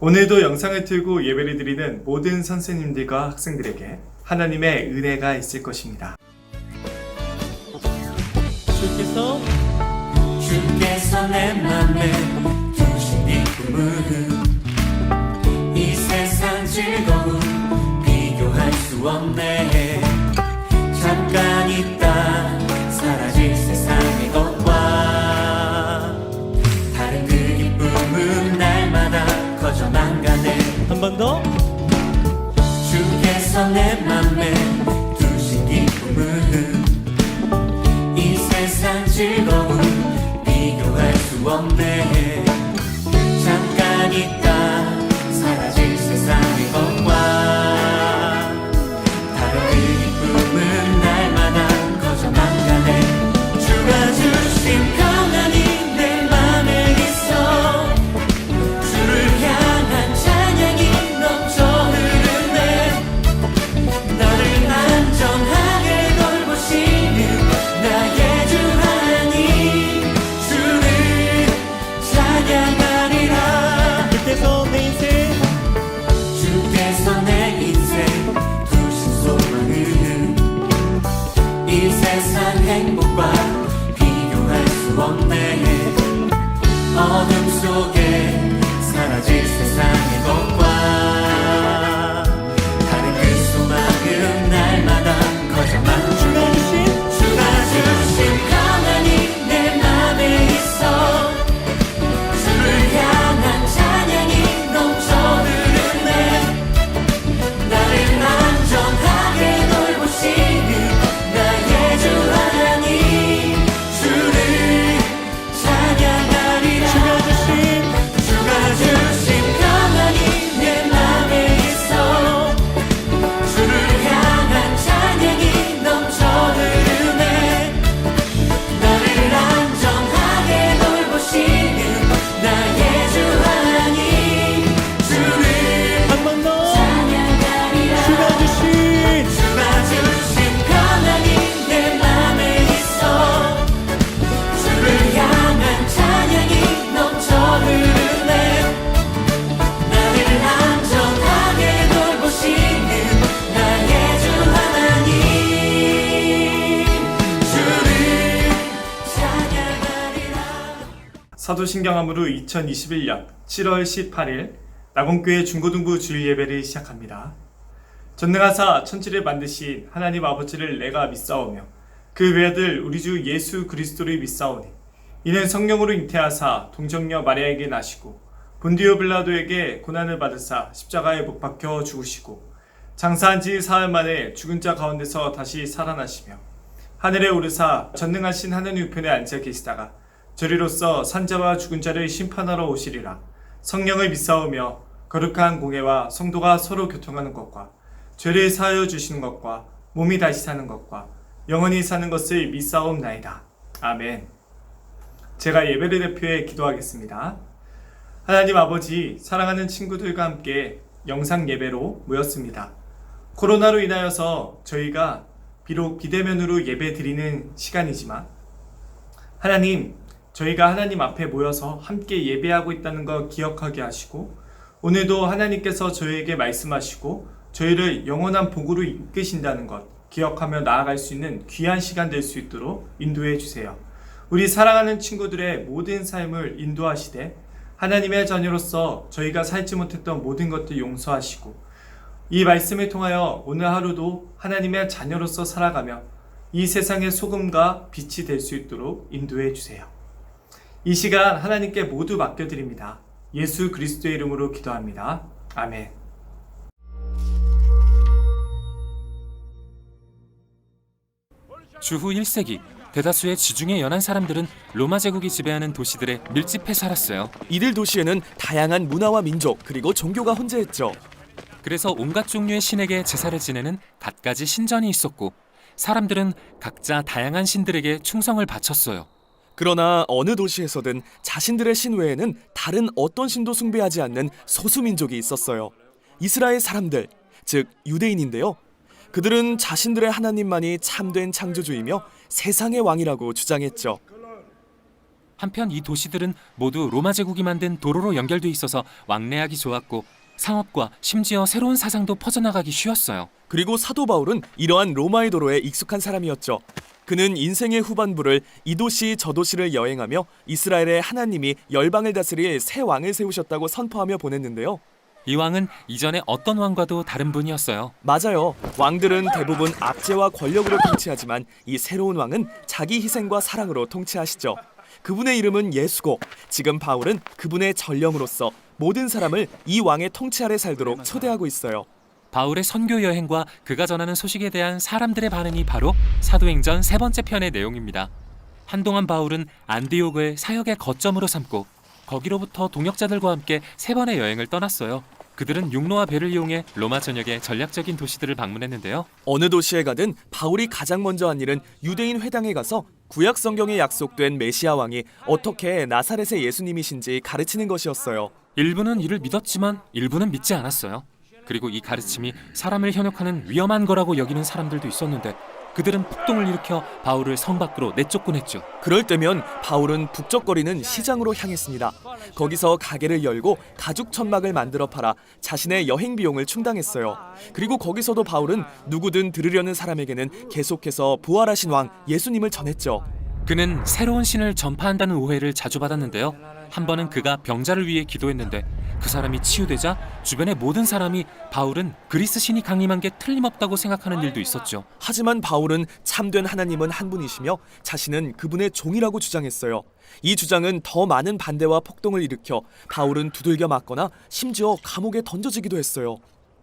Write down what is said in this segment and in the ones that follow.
오늘도 영상을 틀고 예배를 드리는 모든 선생님들과 학생들에게 하나님의 은혜가 있을 것입니다. 주께서 내 맘에 두신 이 꿈은 이 세상 즐거움 비교할 수 없네. 잠깐 있다 사라질 세상의 것과 다른 그 기쁨은 날마다 커져만 가네. 한 번 더. 주께서 내 맘에 두신 기쁨은 이 세상 즐거움 비교할 수 없네. 잠깐 있다 사라질 세상의 것과 다른 그 기쁨은 날마다 커져만 가네. 주가 주신 평안이 내 맘에 있어. 주를 향한 찬양이 넘쳐 흐르네. 나를 안전하게 돌보시는 나의 주 하나님, 주를 찬양하리라. 주께서 내 인생 주께서 내 인생 두신 소망은 이 세상 행복과 비교할 수 없네. 어둠 속에 사라질 세상의 것과 다른 그 소망은 날마다 커져만 주가 주신 주가 주신 평안이 내 맘에 있어. 주를 향한 찬양이 넘쳐 흐르네. 나를 안전하게 돌보시는 나의 주 하나님, 주를 찬양하리라. 주가 주신 평안이 내 맘에 있어. 주를 향한 찬양이 넘쳐 흐르네. 나를 안전하게 돌보시는 나의 주 하나님, 주를 한 번 더. 찬양하리라. 주가 주신 평안이 내 맘에 있어. 주를 향한 찬양이 넘쳐 흐르네. 나를 안전하게 돌보시는 나의 주 하나님, 주를 찬양하리라. 사도신경함으로 2021년 7월 18일 낙원교회 중고등부 주일 예배를 시작합니다. 전능하사 천지를 만드신 하나님 아버지를 내가 믿사오며 그 외아들 우리 주 예수 그리스도를 믿사오니 이는 성령으로 잉태하사 동정녀 마리아에게 나시고 본디오 빌라도에게 고난을 받으사 십자가에 못 박혀 죽으시고 장사한 지 사흘 만에 죽은 자 가운데서 다시 살아나시며 하늘에 오르사 전능하신 하나님 우편에 앉아 계시다가 저리로서 산자와 죽은 자를 심판하러 오시리라. 성령을 믿사오며 거룩한 공예와 성도가 서로 교통하는 것과 죄를 사하여 주시는 것과 몸이 다시 사는 것과 영원히 사는 것을 믿사옵나이다. 아멘. 제가 예배를 대표해 기도하겠습니다. 하나님 아버지, 사랑하는 친구들과 함께 영상 예배로 모였습니다. 코로나로 인하여서 저희가 비록 비대면으로 예배 드리는 시간이지만 하나님, 저희가 하나님 앞에 모여서 함께 예배하고 있다는 것 기억하게 하시고 오늘도 하나님께서 저희에게 말씀하시고 저희를 영원한 복으로 이끄신다는 것 기억하며 나아갈 수 있는 귀한 시간 될 수 있도록 인도해 주세요. 우리 사랑하는 친구들의 모든 삶을 인도하시되 하나님의 자녀로서 저희가 살지 못했던 모든 것들 용서하시고 이 말씀을 통하여 오늘 하루도 하나님의 자녀로서 살아가며 이 세상의 소금과 빛이 될 수 있도록 인도해 주세요. 이 시간 하나님께 모두 맡겨드립니다. 예수 그리스도의 이름으로 기도합니다. 아멘. 주후 1세기 대다수의 지중해 연안 사람들은 로마 제국이 지배하는 도시들에 밀집해 살았어요. 이들 도시에는 다양한 문화와 민족 그리고 종교가 혼재했죠. 그래서 온갖 종류의 신에게 제사를 지내는 갖가지 신전이 있었고 사람들은 각자 다양한 신들에게 충성을 바쳤어요. 그러나 어느 도시에서든 자신들의 신 외에는 다른 어떤 신도 숭배하지 않는 소수민족이 있었어요. 이스라엘 사람들, 즉 유대인인데요. 그들은 자신들의 하나님만이 참된 창조주이며 세상의 왕이라고 주장했죠. 한편 이 도시들은 모두 로마 제국이 만든 도로로 연결돼 있어서 왕래하기 좋았고 상업과 심지어 새로운 사상도 퍼져나가기 쉬웠어요. 그리고 사도 바울은 이러한 로마의 도로에 익숙한 사람이었죠. 그는 인생의 후반부를 이 도시 저 도시를 여행하며 이스라엘의 하나님이 열방을 다스릴 새 왕을 세우셨다고 선포하며 보냈는데요. 이 왕은 이전에 어떤 왕과도 다른 분이었어요. 맞아요. 왕들은 대부분 압제와 권력으로 통치하지만 이 새로운 왕은 자기 희생과 사랑으로 통치하시죠. 그분의 이름은 예수고 지금 바울은 그분의 전령으로서 모든 사람을 이 왕의 통치 아래 살도록 초대하고 있어요. 바울의 선교 여행과 그가 전하는 소식에 대한 사람들의 반응이 바로 사도행전 3번째 편의 내용입니다. 한동안 바울은 안디옥을 사역의 거점으로 삼고 거기로부터 동역자들과 함께 3번의 여행을 떠났어요. 그들은 육로와 배를 이용해 로마 전역의 전략적인 도시들을 방문했는데요. 어느 도시에 가든 바울이 가장 먼저 한 일은 유대인 회당에 가서 구약 성경에 약속된 메시아 왕이 어떻게 나사렛의 예수님이신지 가르치는 것이었어요. 일부는 이를 믿었지만 일부는 믿지 않았어요. 그리고 이 가르침이 사람을 현혹하는 위험한 거라고 여기는 사람들도 있었는데 그들은 폭동을 일으켜 바울을 성 밖으로 내쫓곤 했죠. 그럴 때면 바울은 북적거리는 시장으로 향했습니다. 거기서 가게를 열고 가죽 천막을 만들어 팔아 자신의 여행 비용을 충당했어요. 그리고 거기서도 바울은 누구든 들으려는 사람에게는 계속해서 부활하신 왕 예수님을 전했죠. 그는 새로운 신을 전파한다는 오해를 자주 받았는데요. 한 번은 그가 병자를 위해 기도했는데 그 사람이 치유되자 주변의 모든 사람이 바울은 그리스 신이 강림한 게 틀림없다고 생각하는 일도 있었죠. 하지만 바울은 참된 하나님은 한 분이시며 자신은 그분의 종이라고 주장했어요. 이 주장은 더 많은 반대와 폭동을 일으켜 바울은 두들겨 맞거나 심지어 감옥에 던져지기도 했어요.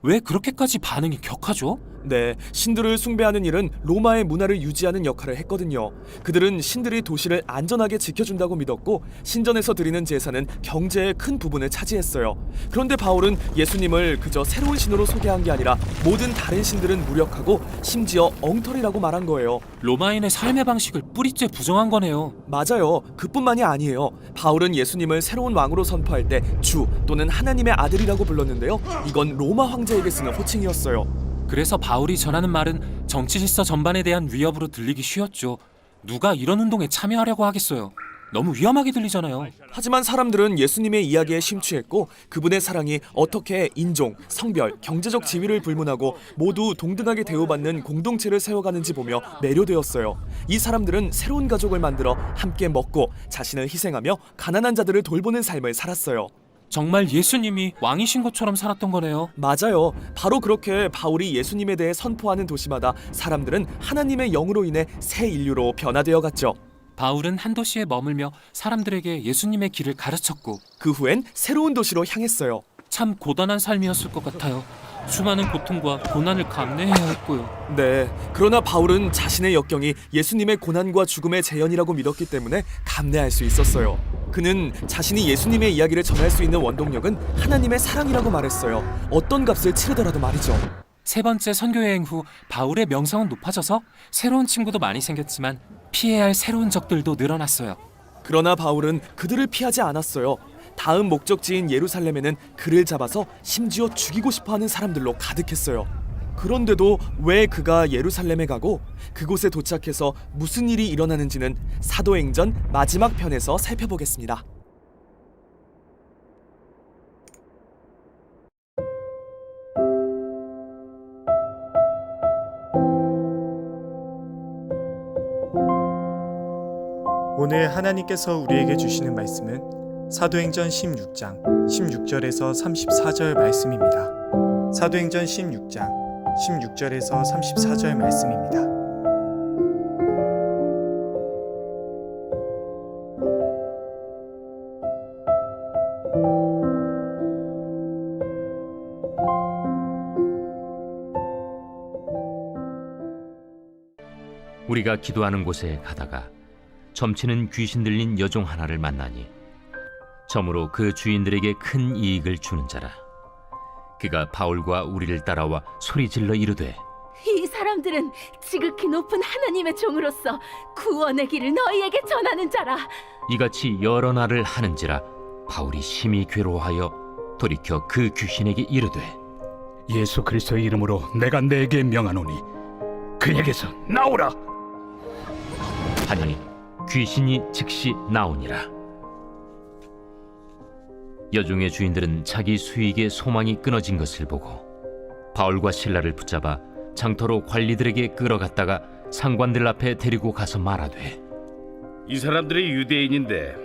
왜 그렇게까지 반응이 격하죠? 네, 신들을 숭배하는 일은 로마의 문화를 유지하는 역할을 했거든요. 그들은 신들이 도시를 안전하게 지켜준다고 믿었고 신전에서 드리는 제사는 경제의 큰 부분을 차지했어요. 그런데 바울은 예수님을 그저 새로운 신으로 소개한 게 아니라 모든 다른 신들은 무력하고 심지어 엉터리라고 말한 거예요. 로마인의 삶의 방식을 뿌리째 부정한 거네요. 맞아요. 그뿐만이 아니에요. 바울은 예수님을 새로운 왕으로 선포할 때 주 또는 하나님의 아들이라고 불렀는데요. 이건 로마 황제에게 쓰는 호칭이었어요. 그래서 바울이 전하는 말은 정치 질서 전반에 대한 위협으로 들리기 쉬웠죠. 누가 이런 운동에 참여하려고 하겠어요. 너무 위험하게 들리잖아요. 하지만 사람들은 예수님의 이야기에 심취했고 그분의 사랑이 어떻게 인종, 성별, 경제적 지위를 불문하고 모두 동등하게 대우받는 공동체를 세워가는지 보며 매료되었어요. 이 사람들은 새로운 가족을 만들어 함께 먹고 자신을 희생하며 가난한 자들을 돌보는 삶을 살았어요. 정말 예수님이 왕이신 것처럼 살았던 거네요. 맞아요. 바로 그렇게 바울이 예수님에 대해 선포하는 도시마다 사람들은 하나님의 영으로 인해 새 인류로 변화되어 갔죠. 바울은 한 도시에 머물며 사람들에게 예수님의 길을 가르쳤고 그 후엔 새로운 도시로 향했어요. 참 고단한 삶이었을 것 같아요. 수많은 고통과 고난을 감내해야 했고요. 네, 그러나 바울은 자신의 역경이 예수님의 고난과 죽음의 재현이라고 믿었기 때문에 감내할 수 있었어요. 그는 자신이 예수님의 이야기를 전할 수 있는 원동력은 하나님의 사랑이라고 말했어요. 어떤 값을 치르더라도 말이죠. 3번째 선교 여행 후 바울의 명성은 높아져서 새로운 친구도 많이 생겼지만 피해야 할 새로운 적들도 늘어났어요. 그러나 바울은 그들을 피하지 않았어요. 다음 목적지인 예루살렘에는 그를 잡아서 심지어 죽이고 싶어하는 사람들로 가득했어요. 그런데도 왜 그가 예루살렘에 가고 그곳에 도착해서 무슨 일이 일어나는지는 사도행전 마지막 편에서 살펴보겠습니다. 오늘 하나님께서 우리에게 주시는 말씀은 사도행전 16장 16절에서 34절 말씀입니다. 사도행전 16장 16절에서 34절 말씀입니다. 우리가 기도하는 곳에 가다가 점치는 귀신 들린 여종 하나를 만나니 점으로 그 주인들에게 큰 이익을 주는 자라. 그가 바울과 우리를 따라와 소리질러 이르되 이 사람들은 지극히 높은 하나님의 종으로서 구원의 길을 너희에게 전하는 자라. 이같이 여러 날을 하는지라 바울이 심히 괴로워하여 돌이켜 그 귀신에게 이르되 예수 그리스도의 이름으로 내가 내게 명하노니 그에게서 나오라. 하니 귀신이 즉시 나오니라. 여종의 주인들은 자기 수익의 소망이 끊어진 것을 보고 바울과 실라를 붙잡아 장터로 관리들에게 끌어갔다가 상관들 앞에 데리고 가서 말하되, 이 사람들이 유대인인데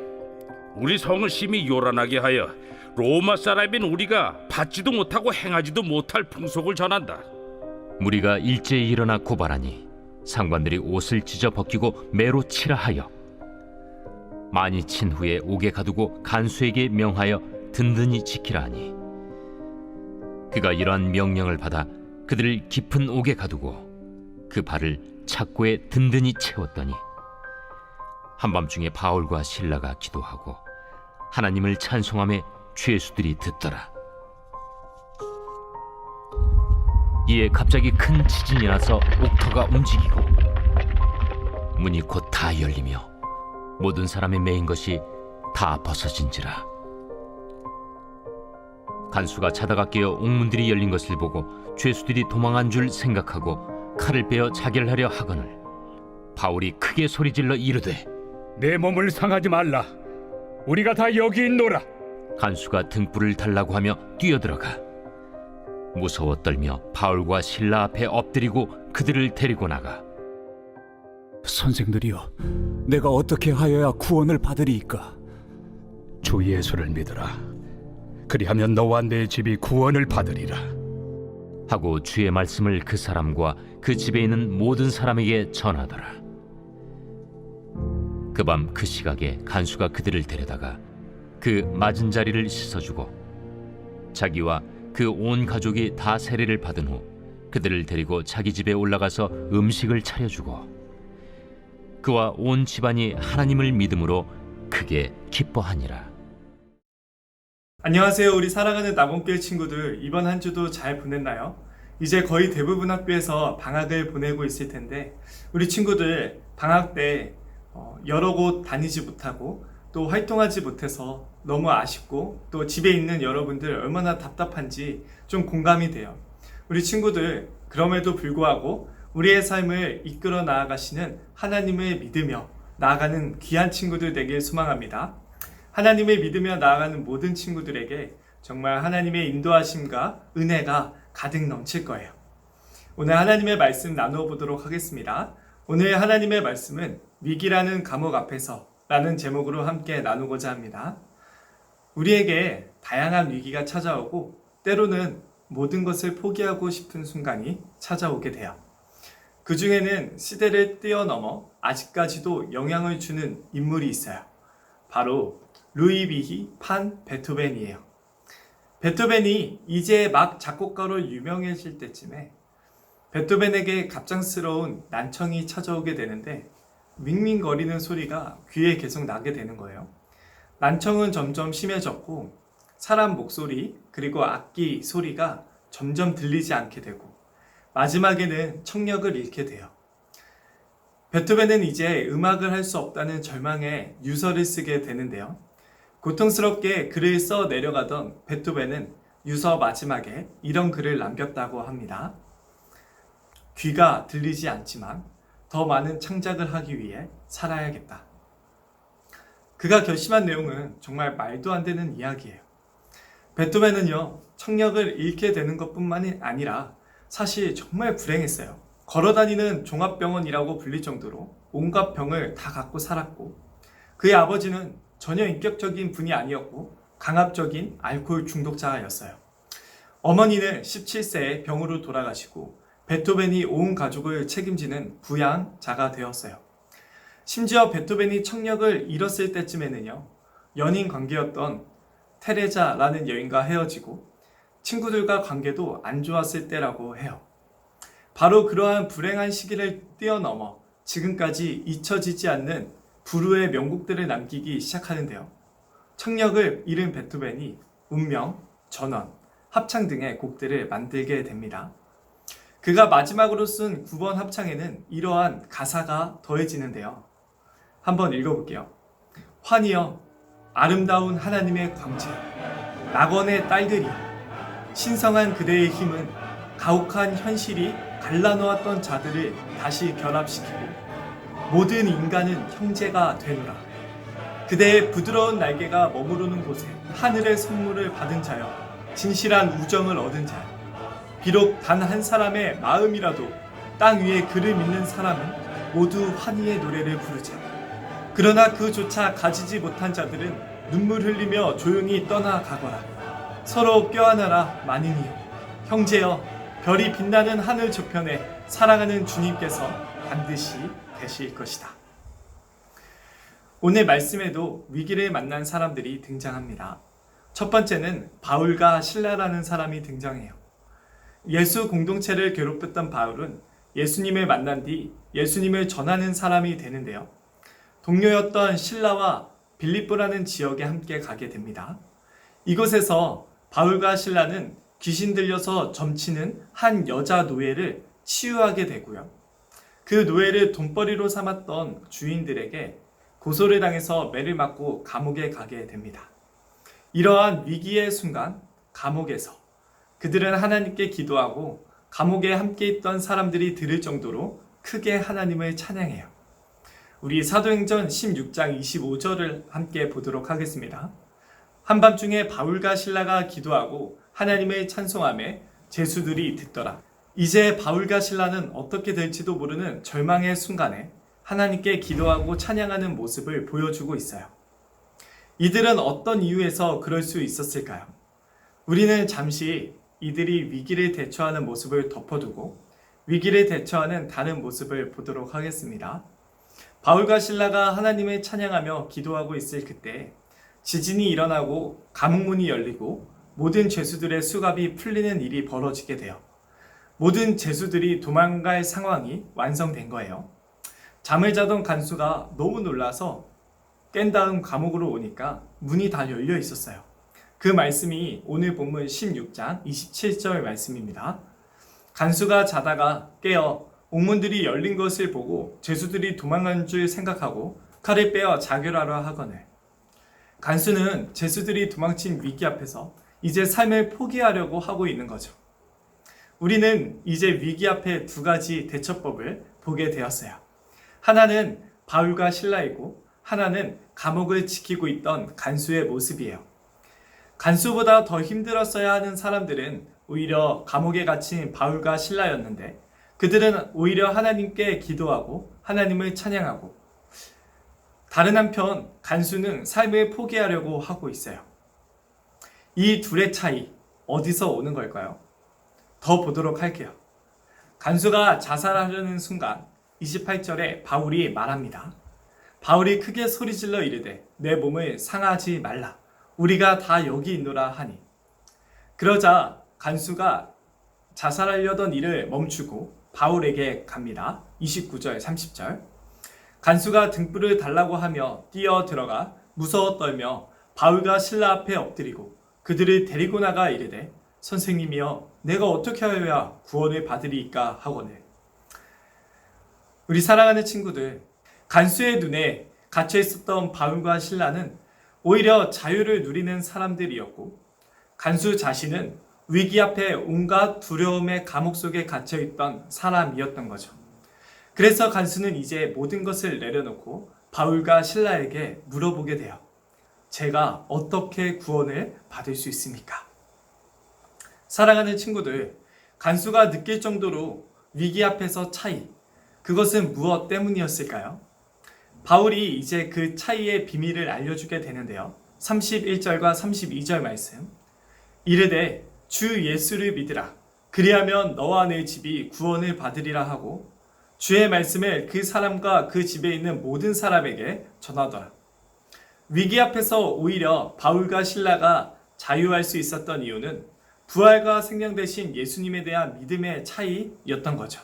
우리 성을 심히 요란하게 하여 로마 사람인 우리가 받지도 못하고 행하지도 못할 풍속을 전한다. 무리가 일제히 일어나 고발하니 상관들이 옷을 찢어 벗기고 매로 치라 하여 많이 친 후에 옥에 가두고 간수에게 명하여 든든히 지키라 하니, 그가 이러한 명령을 받아 그들을 깊은 옥에 가두고 그 발을 착고에 든든히 채웠더니 한밤중에 바울과 실라가 기도하고 하나님을 찬송하며 죄수들이 듣더라. 이에 갑자기 큰 지진이 나서 옥터가 움직이고 문이 곧 다 열리며 모든 사람의 매인 것이 다 벗어진지라. 간수가 자다가 깨어 옥문들이 열린 것을 보고 죄수들이 도망한 줄 생각하고 칼을 빼어 자결하려 하거늘 바울이 크게 소리질러 이르되, 내 몸을 상하지 말라. 우리가 다 여기 있노라. 간수가 등불을 달라고 하며 뛰어들어가 무서워 떨며 바울과 실라 앞에 엎드리고 그들을 데리고 나가 선생들이여, 내가 어떻게 하여야 구원을 받으리이까? 주 예수를 믿으라. 그리하면 너와 내 집이 구원을 받으리라. 하고 주의 말씀을 그 사람과 그 집에 있는 모든 사람에게 전하더라. 그 밤 그 시각에 간수가 그들을 데려다가 그 맞은 자리를 씻어주고 자기와 그 온 가족이 다 세례를 받은 후 그들을 데리고 자기 집에 올라가서 음식을 차려주고 그와 온 집안이 하나님을 믿음으로 크게 기뻐하니라. 안녕하세요, 우리 사랑하는 낙원교회 친구들. 이번 한 주도 잘 보냈나요? 이제 거의 대부분 학교에서 방학을 보내고 있을 텐데 우리 친구들 방학 때 여러 곳 다니지 못하고 또 활동하지 못해서 너무 아쉽고 또 집에 있는 여러분들 얼마나 답답한지 좀 공감이 돼요. 우리 친구들, 그럼에도 불구하고 우리의 삶을 이끌어 나아가시는 하나님을 믿으며 나아가는 귀한 친구들 되길 소망합니다. 하나님을 믿으며 나아가는 모든 친구들에게 정말 하나님의 인도하심과 은혜가 가득 넘칠 거예요. 오늘 하나님의 말씀 나누어 보도록 하겠습니다. 오늘 하나님의 말씀은 위기라는 감옥 앞에서 라는 제목으로 함께 나누고자 합니다. 우리에게 다양한 위기가 찾아오고 때로는 모든 것을 포기하고 싶은 순간이 찾아오게 돼요. 그 중에는 시대를 뛰어넘어 아직까지도 영향을 주는 인물이 있어요. 바로 루이비히 판 베토벤이에요. 베토벤이 이제 막 작곡가로 유명해질 때쯤에 베토벤에게 갑작스러운 난청이 찾아오게 되는데 윙윙거리는 소리가 귀에 계속 나게 되는 거예요. 난청은 점점 심해졌고 사람 목소리 그리고 악기 소리가 점점 들리지 않게 되고 마지막에는 청력을 잃게 돼요. 베토벤은 이제 음악을 할 수 없다는 절망에 유서를 쓰게 되는데요. 고통스럽게 글을 써 내려가던 베토벤은 유서 마지막에 이런 글을 남겼다고 합니다. 귀가 들리지 않지만 더 많은 창작을 하기 위해 살아야겠다. 그가 결심한 내용은 정말 말도 안 되는 이야기예요. 베토벤은요, 청력을 잃게 되는 것뿐만이 아니라 사실 정말 불행했어요. 걸어다니는 종합병원이라고 불릴 정도로 온갖 병을 다 갖고 살았고 그의 아버지는 전혀 인격적인 분이 아니었고 강압적인 알코올 중독자였어요. 어머니는 17세에 병으로 돌아가시고 베토벤이 온 가족을 책임지는 부양자가 되었어요. 심지어 베토벤이 청력을 잃었을 때쯤에는요, 연인 관계였던 테레자라는 여인과 헤어지고 친구들과 관계도 안 좋았을 때라고 해요. 바로 그러한 불행한 시기를 뛰어넘어 지금까지 잊혀지지 않는 불후의 명곡들을 남기기 시작하는데요. 청력을 잃은 베토벤이 운명, 전원, 합창 등의 곡들을 만들게 됩니다. 그가 마지막으로 쓴 9번 합창에는 이러한 가사가 더해지는데요. 한번 읽어볼게요. 환희여, 아름다운 하나님의 광채, 낙원의 딸들이여, 신성한 그대의 힘은 가혹한 현실이 갈라놓았던 자들을 다시 결합시키고 모든 인간은 형제가 되노라. 그대의 부드러운 날개가 머무르는 곳에 하늘의 선물을 받은 자여, 진실한 우정을 얻은 자여, 비록 단 한 사람의 마음이라도 땅 위에 그를 믿는 사람은 모두 환희의 노래를 부르자. 그러나 그조차 가지지 못한 자들은 눈물 흘리며 조용히 떠나가거라. 서로 껴안아라 만인이여. 형제여, 별이 빛나는 하늘 저편에 사랑하는 주님께서 반드시 되실 것이다. 오늘 말씀에도 위기를 만난 사람들이 등장합니다. 첫 번째는 바울과 실라라는 사람이 등장해요. 예수 공동체를 괴롭혔던 바울은 예수님을 만난 뒤 예수님을 전하는 사람이 되는데요. 동료였던 실라와 빌립보라는 지역에 함께 가게 됩니다. 이곳에서 바울과 실라는 귀신 들려서 점치는 한 여자 노예를 치유하게 되고요. 그 노예를 돈벌이로 삼았던 주인들에게 고소를 당해서 매를 맞고 감옥에 가게 됩니다. 이러한 위기의 순간 감옥에서 그들은 하나님께 기도하고 감옥에 함께 있던 사람들이 들을 정도로 크게 하나님을 찬양해요. 우리 사도행전 16장 25절을 함께 보도록 하겠습니다. 한밤중에 바울과 실라가 기도하고 하나님을 찬송하며 제수들이 듣더라. 이제 바울과 실라는 어떻게 될지도 모르는 절망의 순간에 하나님께 기도하고 찬양하는 모습을 보여주고 있어요. 이들은 어떤 이유에서 그럴 수 있었을까요? 우리는 잠시 이들이 위기를 대처하는 모습을 덮어두고 위기를 대처하는 다른 모습을 보도록 하겠습니다. 바울과 실라가 하나님을 찬양하며 기도하고 있을 그때 지진이 일어나고 감옥문이 열리고 모든 죄수들의 수갑이 풀리는 일이 벌어지게 돼요. 모든 죄수들이 도망갈 상황이 완성된 거예요. 잠을 자던 간수가 너무 놀라서 깬 다음 감옥으로 오니까 문이 다 열려 있었어요. 그 말씀이 오늘 본문 16장 27절 말씀입니다. 간수가 자다가 깨어 옥문들이 열린 것을 보고 죄수들이 도망간 줄 생각하고 칼을 빼어 자결하려 하거늘. 간수는 죄수들이 도망친 위기 앞에서 이제 삶을 포기하려고 하고 있는 거죠. 우리는 이제 위기 앞에 두 가지 대처법을 보게 되었어요. 하나는 바울과 실라이고 하나는 감옥을 지키고 있던 간수의 모습이에요. 간수보다 더 힘들었어야 하는 사람들은 오히려 감옥에 갇힌 바울과 실라였는데 그들은 오히려 하나님께 기도하고 하나님을 찬양하고, 다른 한편 간수는 삶을 포기하려고 하고 있어요. 이 둘의 차이 어디서 오는 걸까요? 더 보도록 할게요. 간수가 자살하려는 순간 28절에 바울이 말합니다. 바울이 크게 소리질러 이르되 내 몸을 상하지 말라. 우리가 다 여기 있노라 하니. 그러자 간수가 자살하려던 일을 멈추고 바울에게 갑니다. 29절 30절. 간수가 등불을 달라고 하며 뛰어 들어가 무서워 떨며 바울과 실라 앞에 엎드리고 그들을 데리고 나가 이르되 선생님이여 내가 어떻게 하여야 구원을 받으리이까 하거늘. 우리 사랑하는 친구들, 간수의 눈에 갇혀 있었던 바울과 실라는 오히려 자유를 누리는 사람들이었고 간수 자신은 위기 앞에 온갖 두려움의 감옥 속에 갇혀 있던 사람이었던 거죠. 그래서 간수는 이제 모든 것을 내려놓고 바울과 실라에게 물어보게 돼요. 제가 어떻게 구원을 받을 수 있습니까? 사랑하는 친구들, 간수가 느낄 정도로 위기 앞에서 차이, 그것은 무엇 때문이었을까요? 바울이 이제 그 차이의 비밀을 알려주게 되는데요. 31절과 32절 말씀. 이르되 주 예수를 믿으라. 그리하면 너와 내 집이 구원을 받으리라 하고 주의 말씀을 그 사람과 그 집에 있는 모든 사람에게 전하더라. 위기 앞에서 오히려 바울과 실라가 자유할 수 있었던 이유는 부활과 생명 되신 예수님에 대한 믿음의 차이였던 거죠.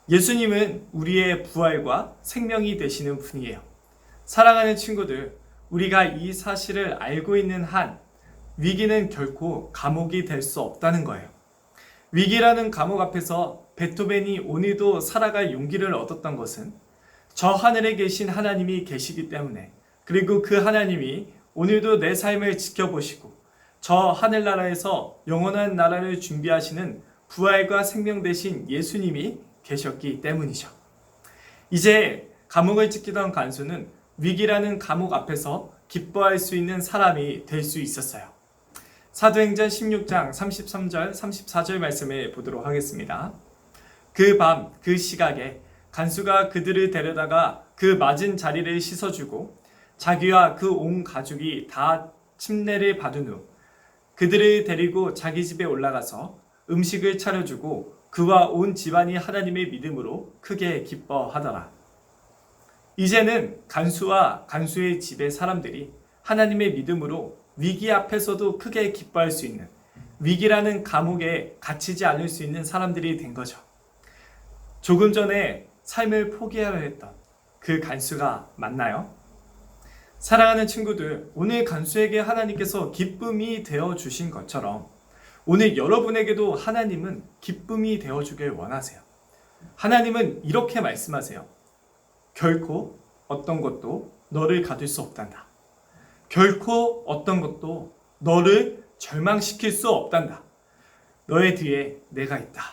예수님은 우리의 부활과 생명이 되시는 분이에요. 사랑하는 친구들, 우리가 이 사실을 알고 있는 한 위기는 결코 감옥이 될 수 없다는 거예요. 위기라는 감옥 앞에서 베토벤이 오늘도 살아갈 용기를 얻었던 것은 저 하늘에 계신 하나님이 계시기 때문에, 그리고 그 하나님이 오늘도 내 삶을 지켜보시고 저 하늘나라에서 영원한 나라를 준비하시는 부활과 생명 되신 예수님이 계셨기 때문이죠. 이제 감옥을 지키던 간수는 위기라는 감옥 앞에서 기뻐할 수 있는 사람이 될 수 있었어요. 사도행전 16장 33절 34절 말씀을 보도록 하겠습니다. 그 밤 그 시각에 간수가 그들을 데려다가 그 맞은 자리를 씻어주고 자기와 그 온 가족이 다 침례를 받은 후 그들을 데리고 자기 집에 올라가서 음식을 차려주고 그와 온 집안이 하나님의 믿음으로 크게 기뻐하더라. 이제는 간수와 간수의 집의 사람들이 하나님의 믿음으로 위기 앞에서도 크게 기뻐할 수 있는, 위기라는 감옥에 갇히지 않을 수 있는 사람들이 된 거죠. 조금 전에 삶을 포기하려 했던 그 간수가 맞나요? 사랑하는 친구들, 오늘 간수에게 하나님께서 기쁨이 되어 주신 것처럼 오늘 여러분에게도 하나님은 기쁨이 되어 주길 원하세요. 하나님은 이렇게 말씀하세요. 결코 어떤 것도 너를 가둘 수 없단다. 결코 어떤 것도 너를 절망시킬 수 없단다. 너의 뒤에 내가 있다.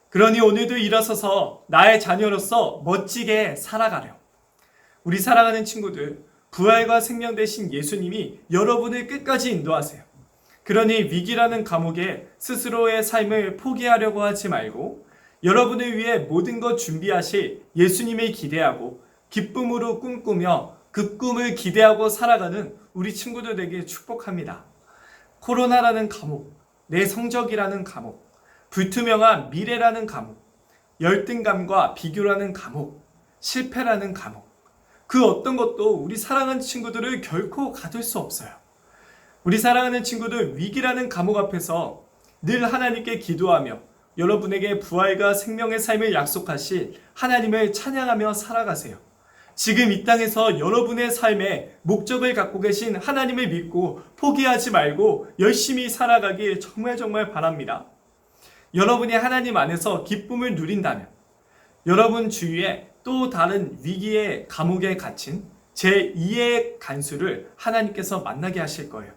그러니 오늘도 일어서서 나의 자녀로서 멋지게 살아가렴. 우리 사랑하는 친구들, 부활과 생명 되신 예수님이 여러분을 끝까지 인도하세요. 그러니 위기라는 감옥에 스스로의 삶을 포기하려고 하지 말고 여러분을 위해 모든 것 준비하실 예수님을 기대하고 기쁨으로 꿈꾸며 그 꿈을 기대하고 살아가는 우리 친구들에게 축복합니다. 코로나라는 감옥, 내 성적이라는 감옥, 불투명한 미래라는 감옥, 열등감과 비교라는 감옥, 실패라는 감옥, 그 어떤 것도 우리 사랑하는 친구들을 결코 가둘 수 없어요. 우리 사랑하는 친구들, 위기라는 감옥 앞에서 늘 하나님께 기도하며 여러분에게 부활과 생명의 삶을 약속하실 하나님을 찬양하며 살아가세요. 지금 이 땅에서 여러분의 삶에 목적을 갖고 계신 하나님을 믿고 포기하지 말고 열심히 살아가길 정말 바랍니다. 여러분이 하나님 안에서 기쁨을 누린다면 여러분 주위에 또 다른 위기의 감옥에 갇힌 제2의 간수를 하나님께서 만나게 하실 거예요.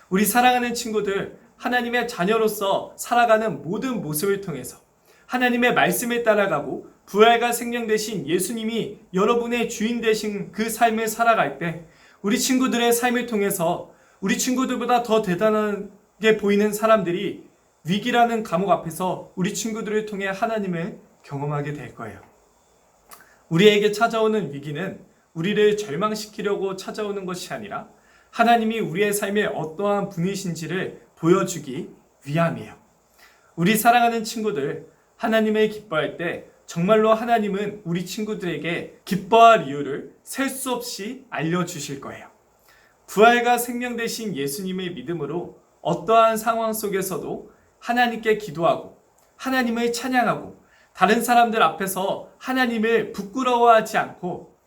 우리 사랑하는 친구들, 하나님의 자녀로서 살아가는 모든 모습을 통해서 하나님의 말씀에 따라가고 부활과 생명 되신 예수님이 여러분의 주인 되신 그 삶을 살아갈 때 우리 친구들의 삶을 통해서 우리 친구들보다 더 대단하게 보이는 사람들이 위기라는 감옥 앞에서 우리 친구들을 통해 하나님을 경험하게 될 거예요. 우리에게 찾아오는 위기는 우리를 절망시키려고 찾아오는 것이 아니라 하나님이 우리의 삶에 어떠한 분이신지를 보여주기 위함이에요. 우리 사랑하는 친구들, 하나님을 기뻐할 때 정말로 하나님은 우리 친구들에게 기뻐할 이유를 셀 수 없이 알려주실 거예요. 부활과 생명 되신 예수님의 믿음으로 어떠한 상황 속에서도 하나님께 기도하고 하나님을 찬양하고 다른 사람들 앞에서 하나님을 부끄러워하지 않고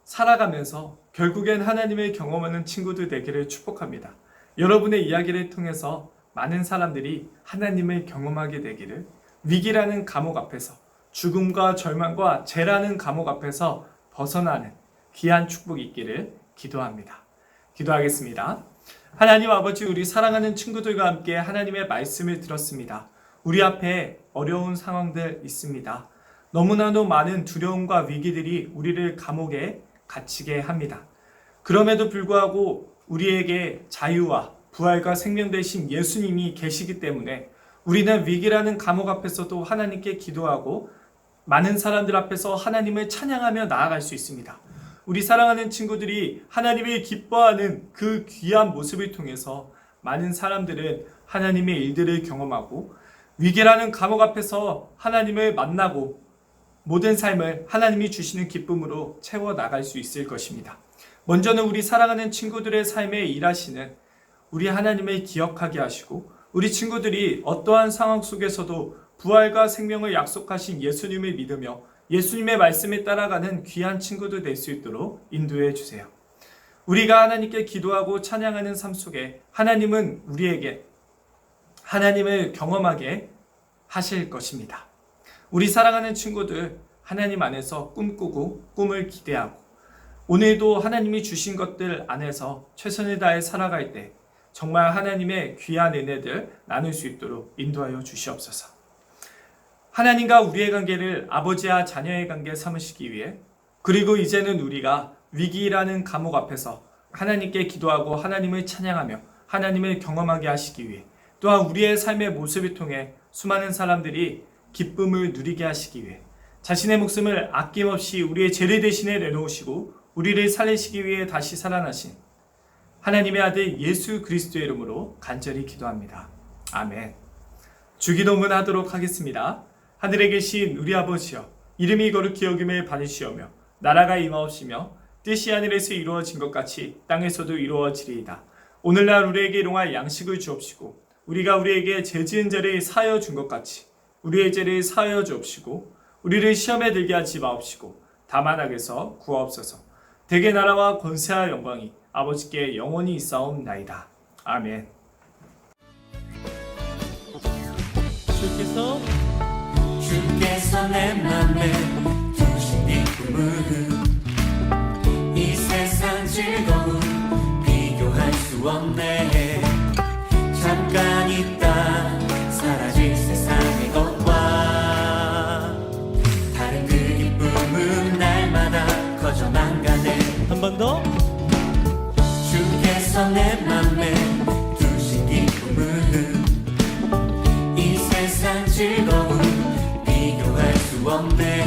살아가면서 결국엔 하나님을 경험하는 친구들 되기를 축복합니다. 여러분의 이야기를 통해서 많은 사람들이 하나님을 경험하게 되기를, 위기라는 감옥 앞에서 죽음과 절망과 죄라는 감옥 앞에서 벗어나는 귀한 축복이 있기를 기도합니다. 기도하겠습니다. 하나님 아버지, 우리 사랑하는 친구들과 함께 하나님의 말씀을 들었습니다. 우리 앞에 어려운 상황들 있습니다. 너무나도 많은 두려움과 위기들이 우리를 감옥에 갇히게 합니다. 그럼에도 불구하고 우리에게 자유와 부활과 생명 되신 예수님이 계시기 때문에 우리는 위기라는 감옥 앞에서도 하나님께 기도하고 많은 사람들 앞에서 하나님을 찬양하며 나아갈 수 있습니다. 우리 사랑하는 친구들이 하나님을 기뻐하는 그 귀한 모습을 통해서 많은 사람들은 하나님의 일들을 경험하고 위기라는 감옥 앞에서 하나님을 만나고 모든 삶을 하나님이 주시는 기쁨으로 채워나갈 수 있을 것입니다. 먼저는 우리 사랑하는 친구들의 삶에 일하시는 우리 하나님을 기억하게 하시고 우리 친구들이 어떠한 상황 속에서도 부활과 생명을 약속하신 예수님을 믿으며 예수님의 말씀에 따라가는 귀한 친구들 될 수 있도록 인도해 주세요. 우리가 하나님께 기도하고 찬양하는 삶 속에 하나님은 우리에게 하나님을 경험하게 하실 것입니다. 우리 사랑하는 친구들, 하나님 안에서 꿈꾸고 꿈을 기대하고 오늘도 하나님이 주신 것들 안에서 최선을 다해 살아갈 때 정말 하나님의 귀한 은혜들 나눌 수 있도록 인도하여 주시옵소서. 하나님과 우리의 관계를 아버지와 자녀의 관계 삼으시기 위해 그리고 이제는 우리가 위기라는 감옥 앞에서 하나님께 기도하고 하나님을 찬양하며 하나님을 경험하게 하시기 위해, 또한 우리의 삶의 모습을 통해 수많은 사람들이 기쁨을 누리게 하시기 위해 자신의 목숨을 아낌없이 우리의 죄를 대신에 내놓으시고 우리를 살리시기 위해 다시 살아나신 하나님의 아들 예수 그리스도의 이름으로 간절히 기도합니다. 아멘. 주기도문 하도록 하겠습니다. 하늘에 계신 우리 아버지여, 이름이 거룩히 여김을 받으시오며 나라가 임하옵시며 뜻이 하늘에서 이루어진 것 같이 땅에서도 이루어지리이다. 오늘날 우리에게 일용할 양식을 주옵시고 우리가 우리에게 죄 지은 자를 사하여 준 것 같이 우리의 죄를 사하여 주옵시고 우리를 시험에 들게 하지 마옵시고 다만 악에서 구하옵소서. 대개 나라와 권세와 영광이 아버지께 영원히 있사옵나이다. 아멘. 주께서 내 맘에 두신 이 꿈은 이 세상 즐거움 비교할 수 없네. 잠깐 있다 사라질 세상의 것과 다른 그 기쁨은 날마다 커져만 가네. 한 번 더. 주께서 내 맘에 두신 기쁨은 이 세상 즐거움 비교할 수 없네.